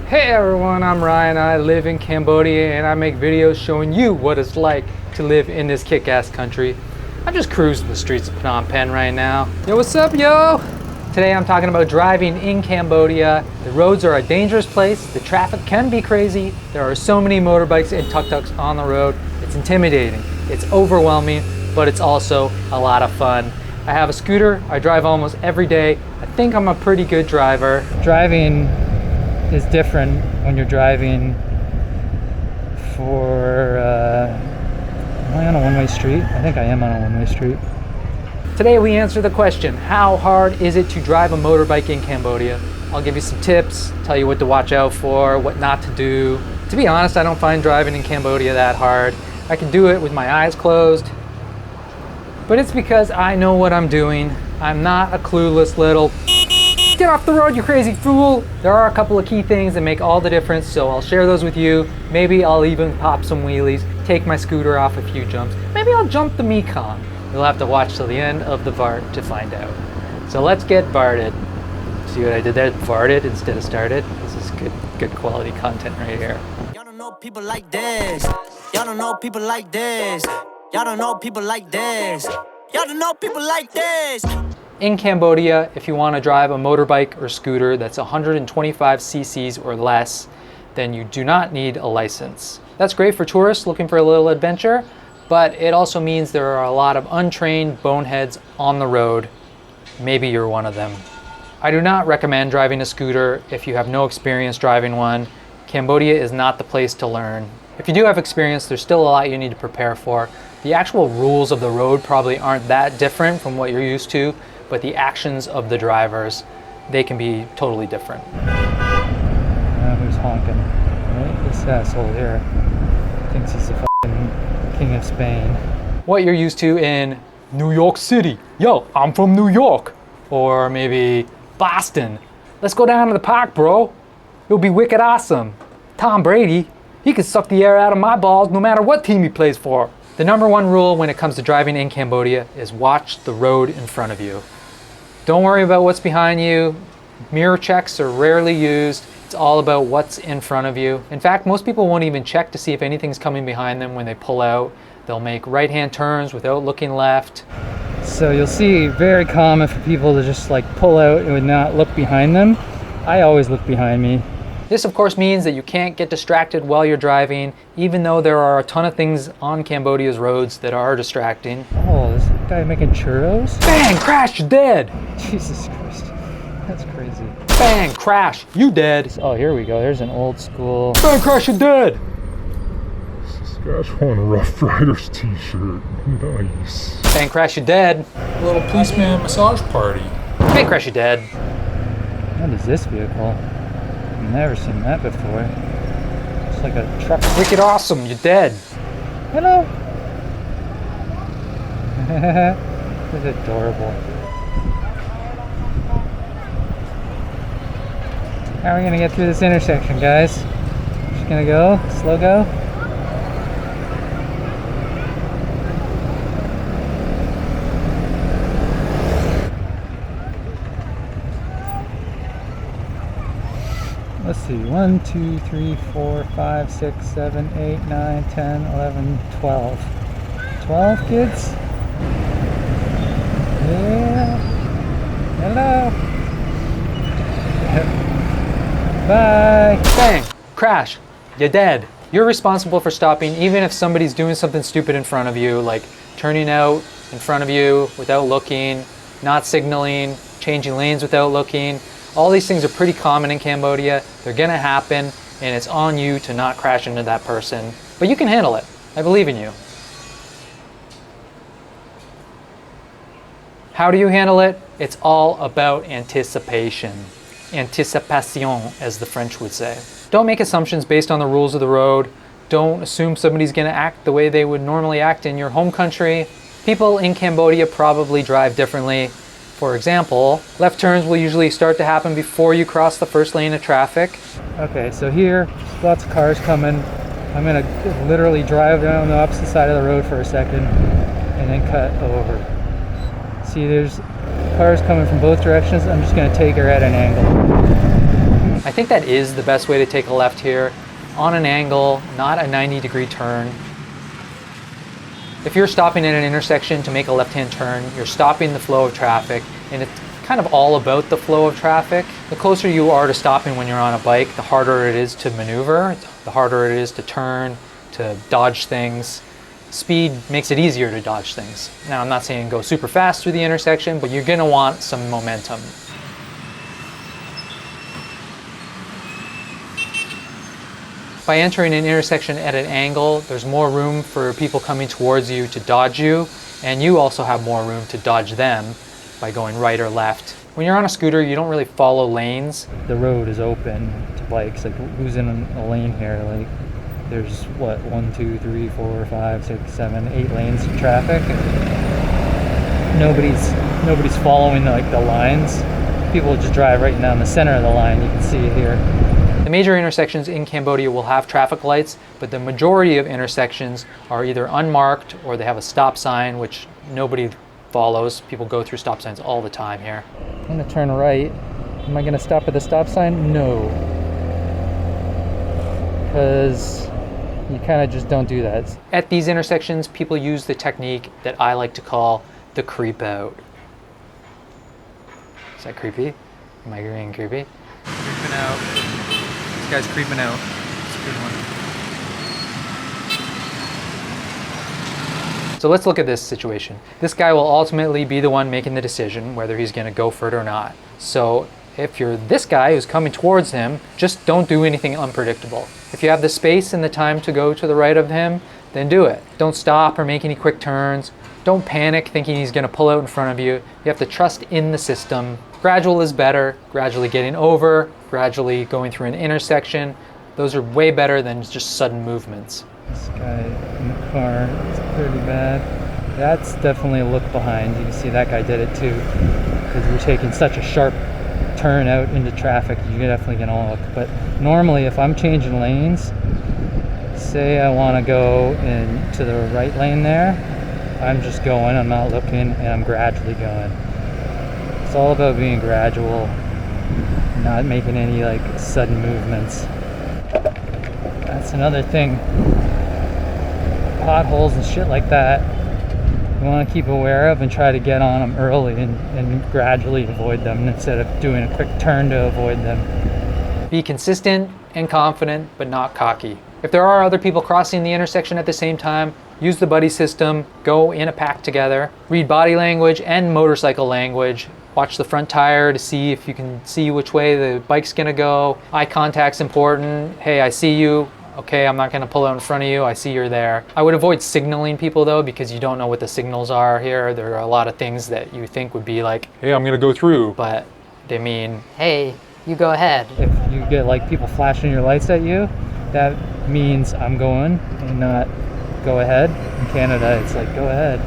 Hey everyone, I'm Ryan. I live in Cambodia and I make videos showing you what it's like to live in this kick-ass country. I'm just cruising the streets of Phnom Penh right now. Yo, what's up, yo? Today I'm talking about driving in Cambodia. The roads are a dangerous place. The traffic can be crazy. There are so many motorbikes and tuk-tuks on the road. It's intimidating. It's overwhelming, but it's also a lot of fun. I have a scooter. I drive almost every day. I think I'm a pretty good driver. Driving is different when you're driving for, am I on a one-way street? I think I am on a one-way street. Today we answer the question, how hard is it to drive a motorbike in Cambodia? I'll give you some tips, tell you what to watch out for, what not to do. To be honest, I don't find driving in Cambodia that hard. I can do it with my eyes closed, but it's because I know what I'm doing. I'm not a clueless little get off the road, you crazy fool. There are a couple of key things that make all the difference, so I'll share those with you. Maybe I'll even pop some wheelies, take my scooter off a few jumps. Maybe I'll jump the Mekong. You'll have to watch till the end of the vart to find out. So let's get varted. See what I did there? Varted instead of started. This is good quality content right here. Y'all don't know people like this. Y'all don't know people like this. Y'all don't know people like this. Y'all don't know people like this. In Cambodia, if you want to drive a motorbike or scooter that's 125 cc's or less, then you do not need a license. That's great for tourists looking for a little adventure, but it also means there are a lot of untrained boneheads on the road. Maybe you're one of them. I do not recommend driving a scooter if you have no experience driving one. Cambodia is not the place to learn. If you do have experience, there's still a lot you need to prepare for. The actual rules of the road probably aren't that different from what you're used to, but the actions of the drivers, they can be totally different. Who's honking? Right? This asshole here thinks he's the fucking king of Spain. What you're used to in New York City. Yo, I'm from New York. Or maybe Boston. Let's go down to the park, bro. It'll be wicked awesome. Tom Brady, he can suck the air out of my balls no matter what team he plays for. The number one rule when it comes to driving in Cambodia is watch the road in front of you. Don't worry about what's behind you. Mirror checks are rarely used. It's all about what's in front of you. In fact, most people won't even check to see if anything's coming behind them when they pull out. They'll make right-hand turns without looking left. So you'll see very common for people to just like pull out and would not look behind them. I always look behind me. This of course means that you can't get distracted while you're driving, even though there are a ton of things on Cambodia's roads that are distracting. Oh, this guy making churros? Bang, crash, you're dead! Jesus Christ, that's crazy. Bang, crash, you dead! Oh, here we go, there's an old school. Bang, crash, you're dead! Saskatchewan Rough Riders t-shirt, nice. Bang, crash, you're dead. A little policeman massage party. Bang, crash, you're dead. What is this vehicle? I've never seen that before. It's like a truck. Wicked awesome, you're dead. Hello. It's adorable. How are we gonna get through this intersection, guys? Just gonna go, slow go. Let's see, 1, 2, 3, 4, 5, 6, 7, 8, 9, 10, 11, 12. 12 kids? Yeah. Hello. Bye. Bang, crash, you're dead. You're responsible for stopping even if somebody's doing something stupid in front of you, like turning out in front of you without looking, not signaling, changing lanes without looking. All these things are pretty common in Cambodia. They're gonna happen, and it's on you to not crash into that person. But you can handle it. I believe in you. How do you handle it? It's all about anticipation. Anticipation, as the French would say. Don't make assumptions based on the rules of the road. Don't assume somebody's gonna act the way they would normally act in your home country. People in Cambodia probably drive differently. For example, left turns will usually start to happen before you cross the first lane of traffic. Okay, so here, lots of cars coming. I'm gonna literally drive down the opposite side of the road for a second and then cut over. See, there's cars coming from both directions. I'm just gonna take her at an angle. I think that is the best way to take a left here, on an angle, not a 90-degree turn. If you're stopping at an intersection to make a left-hand turn, you're stopping the flow of traffic, and it's kind of all about the flow of traffic. The closer you are to stopping when you're on a bike, the harder it is to maneuver, the harder it is to turn, to dodge things. Speed makes it easier to dodge things. Now, I'm not saying go super fast through the intersection, but you're gonna want some momentum. By entering an intersection at an angle, there's more room for people coming towards you to dodge you, and you also have more room to dodge them by going right or left. When you're on a scooter, you don't really follow lanes. The road is open to bikes. Like, who's in a lane here? Like, there's what, 1, 2, 3, 4, 5, 6, 7, 8 lanes of traffic. Nobody's following like the lines. People just drive right down the center of the line. You can see it here. The major intersections in Cambodia will have traffic lights, but the majority of intersections are either unmarked or they have a stop sign, which nobody follows. People go through stop signs all the time here. I'm gonna turn right. Am I gonna stop at the stop sign? No. Because you kind of just don't do that. At these intersections, people use the technique that I like to call the creep out. Is that creepy? Am I being creepy? Creeping out. This guy's creeping out. It's a good one. So let's look at this situation. This guy will ultimately be the one making the decision whether he's going to go for it or not. So if you're this guy who's coming towards him, just don't do anything unpredictable. If you have the space and the time to go to the right of him, then do it. Don't stop or make any quick turns. Don't panic thinking he's going to pull out in front of you. You have to trust in the system. Gradual is better. Gradually getting over, gradually going through an intersection. Those are way better than just sudden movements. This guy in the car is pretty bad. That's definitely a look behind. You can see that guy did it too. Because you're taking such a sharp turn out into traffic, you're definitely gonna look. But normally if I'm changing lanes, say I wanna go into the right lane there, I'm just going, I'm not looking, and I'm gradually going. It's all about being gradual, not making any like sudden movements. That's another thing. Potholes and shit like that, you want to keep aware of and try to get on them early and gradually avoid them instead of doing a quick turn to avoid them. Be consistent and confident, but not cocky. If there are other people crossing the intersection at the same time, use the buddy system, go in a pack together, read body language and motorcycle language, watch the front tire to see if you can see which way the bike's gonna go. Eye contact's important. Hey, I see you. Okay, I'm not gonna pull out in front of you. I see you're there. I would avoid signaling people though, because you don't know what the signals are here. There are a lot of things that you think would be like, hey, I'm gonna go through, but they mean, hey, you go ahead. If you get like people flashing your lights at you, that means I'm going and not go ahead. In Canada, it's like, go ahead.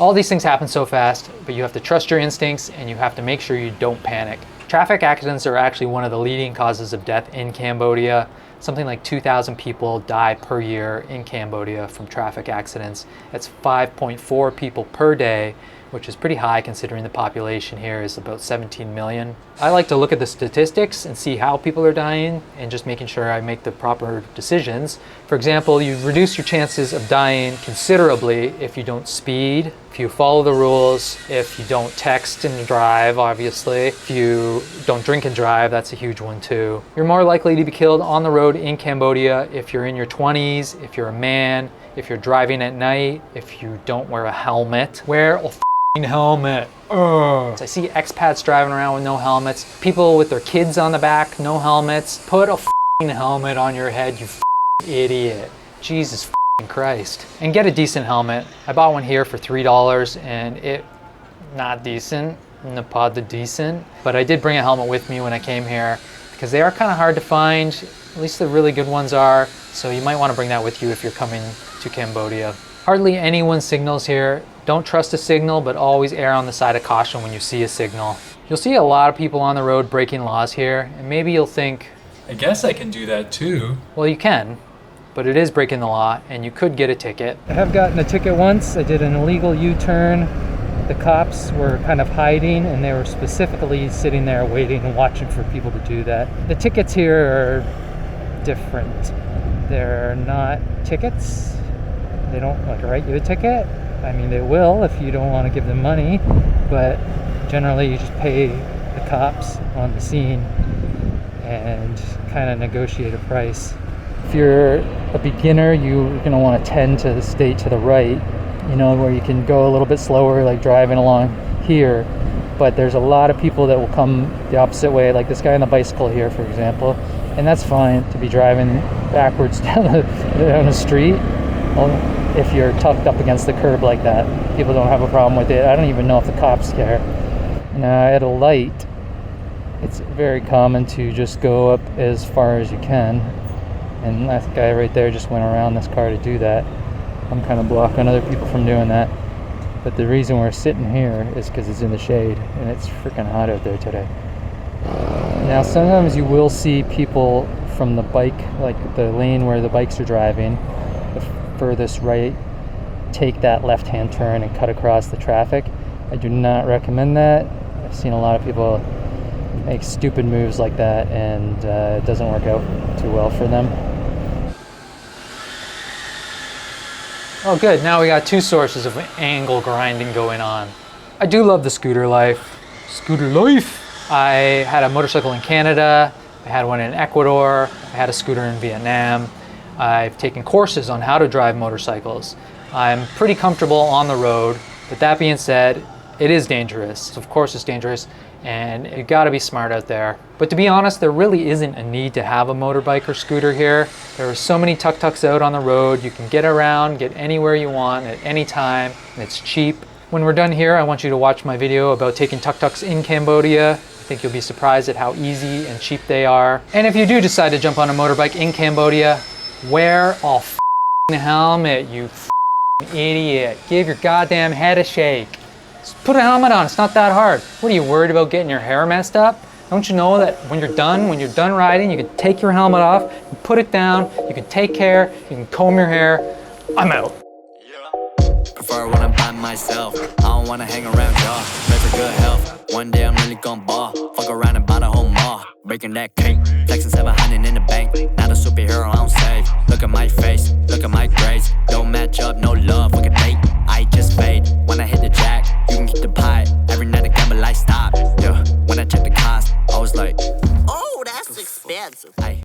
All these things happen so fast, but you have to trust your instincts and you have to make sure you don't panic. Traffic accidents are actually one of the leading causes of death in Cambodia. Something like 2,000 people die per year in Cambodia from traffic accidents. That's 5.4 people per day, which is pretty high considering the population here is about 17 million. I like to look at the statistics and see how people are dying and just making sure I make the proper decisions. For example, you reduce your chances of dying considerably if you don't speed, if you follow the rules, if you don't text and drive, obviously, if you don't drink and drive, that's a huge one too. You're more likely to be killed on the road in Cambodia if you're in your 20s, if you're a man, if you're driving at night, if you don't wear a helmet. Wear a helmet. I see expats driving around with no helmets. People with their kids on the back, no helmets. Put a helmet on your head, you idiot. Jesus Christ. And get a decent helmet. I bought one here for $3 and it not decent. Not the decent. But I did bring a helmet with me when I came here because they are kind of hard to find. At least the really good ones are. So you might want to bring that with you if you're coming to Cambodia. Hardly anyone signals here. Don't trust a signal, but always err on the side of caution when you see a signal. You'll see a lot of people on the road breaking laws here, and maybe you'll think, I guess I can do that too. well, you can, but it is breaking the law, and you could get a ticket. I have gotten a ticket once. I did an illegal U-turn the cops were kind of hiding, and they were specifically sitting there waiting and watching for people to do that. The tickets here are different. They're not tickets. They don't like write you a ticket. I mean, they will if you don't want to give them money, but generally you just pay the cops on the scene and kind of negotiate a price. If you're a beginner, you're going to want to tend to stay to the right, you know, where you can go a little bit slower, like driving along here. But there's a lot of people that will come the opposite way, like this guy on the bicycle here, for example, and that's fine to be driving backwards down the street. Well, if you're tucked up against the curb like that, people don't have a problem with it. I don't even know if the cops care. Now, at a light, it's very common to just go up as far as you can, and that guy right there just went around this car to do that. I'm kind of blocking other people from doing that, but the reason we're sitting here is because it's in the shade, and it's freaking hot out there today. Now, sometimes you will see people from the bike, like the lane where the bikes are driving, the furthest right, take that left-hand turn and cut across the traffic. I do not recommend that. I've seen a lot of people make stupid moves like that, and it doesn't work out too well for them. Oh good, now we got two sources of angle grinding going on. I do love the scooter life. Scooter life! I had a motorcycle in Canada, I had one in Ecuador, I had a scooter in Vietnam. I've taken courses on how to drive motorcycles. I'm pretty comfortable on the road, but that being said, it is dangerous. Of course it's dangerous, and you gotta be smart out there. But to be honest, there really isn't a need to have a motorbike or scooter here. There are so many tuk-tuks out on the road. You can get around, get anywhere you want at any time, and it's cheap. When we're done here, I want you to watch my video about taking tuk-tuks in Cambodia. I think you'll be surprised at how easy and cheap they are. And if you do decide to jump on a motorbike in Cambodia, wear a f***ing helmet, you f***ing idiot. Give your goddamn head a shake. Just put a helmet on, it's not that hard. What are you worried about getting your hair messed up? Don't you know that when you're done riding, you can take your helmet off, you put it down, you can take care, you can comb your hair. I'm out. Prefer when I'm by myself. I don't wanna hang around y'all. Pray for good health. One day I'm really gon' ball. Fuck around and buy the whole mall. Breaking that cake. Flexing 700 in the bank. Not a superhero, I don't save. Look at my face. Look at my grades. Don't match up, no love.